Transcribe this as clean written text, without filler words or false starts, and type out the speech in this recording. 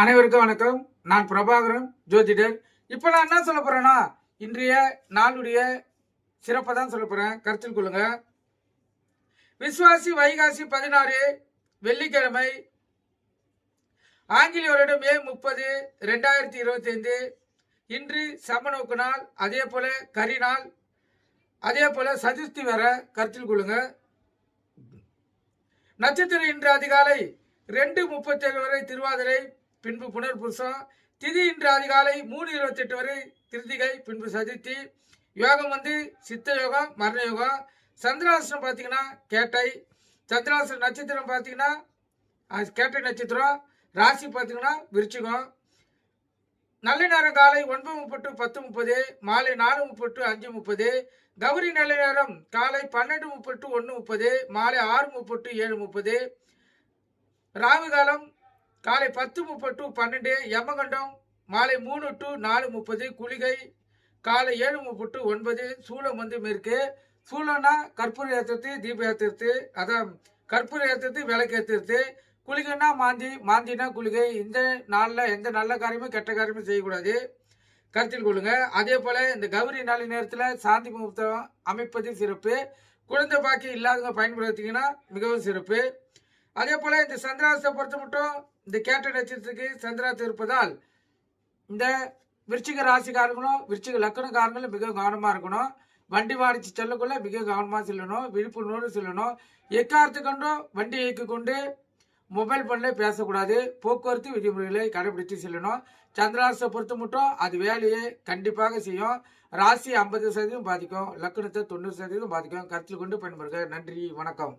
அனைவருக்கும் வணக்கம். நான் பிரபாகரன் ஜோதிடர். இப்போ நான் என்ன சொல்ல போறேன்னா, இன்றைய நாளுடைய சிறப்பை தான் சொல்ல போறேன். கருத்தில் கொள்ளுங்க. விசுவாசி வைகாசி 16 வெள்ளிக்கிழமை, ஆங்கில வருடம் மே 30 2025. இன்று சமநோக்கு நாள், அதே போல கரி நாள், அதே போல சதுர்த்தி வர கருத்தில் கொள்ளுங்க. நட்சத்திரம் இன்று அதிகாலை 2:37 வரை திருவாதிரை, பின்பு புனர்பூசம். திதி இன்று அதிகாலை 3:28 வரை திருதிகை, பின்பு சதுர்த்தி. யோகம் சித்த யோகம், மரண யோகம். சந்திராசனம் பார்த்தீங்கன்னா கேட்டை. சந்திராசன நட்சத்திரம் பார்த்தீங்கன்னா கேட்டை நட்சத்திரம். ராசி பார்த்தீங்கன்னா விருச்சிகம். நல்ல நேரம் காலை 9:30 to 10:30, மாலை 4:30 to 5:30. கௌரி நல்ல நேரம் காலை 12:30 to 1:30, மாலை 6:30 to 7:30. ராகு காலம் காலை 10:30 to 12, யமகண்டம் மாலை 3 to 4:30, குளிகை காலை 7:30 to 9. சூளம் மேற்கு. சூளம்னா கற்பூர ஏற்றுறது, தீப ஏற்றுறது, அதான் கற்பூர ஏற்றுறது, விளக்கு ஏற்றுறது. குளிகைன்னா மாந்தினா குளிகை. இந்த நாளில் எந்த நல்ல காரியமும் கெட்ட காரியமும் செய்யக்கூடாது, கருத்தில் கொள்ளுங்க. அதே போல இந்த கௌரி நாளை நேரத்தில் சாந்தி முகூர்த்தம் அமைப்பது சிறப்பு. குழந்தை பாக்கி இல்லாதவங்க பயன்படுத்திங்கன்னா மிகவும் சிறப்பு. அதே போல இந்த சந்திராசத்தை பொறுத்த மட்டும் இந்த கேட்ட நட்சத்திரத்துக்கு சந்திராசம் இருப்பதால் இந்த விருச்சிக ராசிக்காரங்களும் விருச்சிக லக்கணக்காரங்களும் மிக கவனமாக இருக்கணும். வண்டி வாடிச்சு செல்லக்குள்ள மிக கவனமாக செல்லணும், விழிப்புணர்வோடு செல்லணும். எக்காரத்து கொண்டும் வண்டி இயக்கி கொண்டு மொபைல் பண்ணல பேசக்கூடாது. போக்குவரத்து விதிமுறைகளை கடைபிடித்து செல்லணும். சந்திராசத்தை பொறுத்த மட்டும் அது வேலையை கண்டிப்பாக செய்யும். ராசி 50% பாதிக்கும், லக்கணத்தை 90% பாதிக்கும். கருத்தில் கொண்டு பயன்படுங்க. நன்றி, வணக்கம்.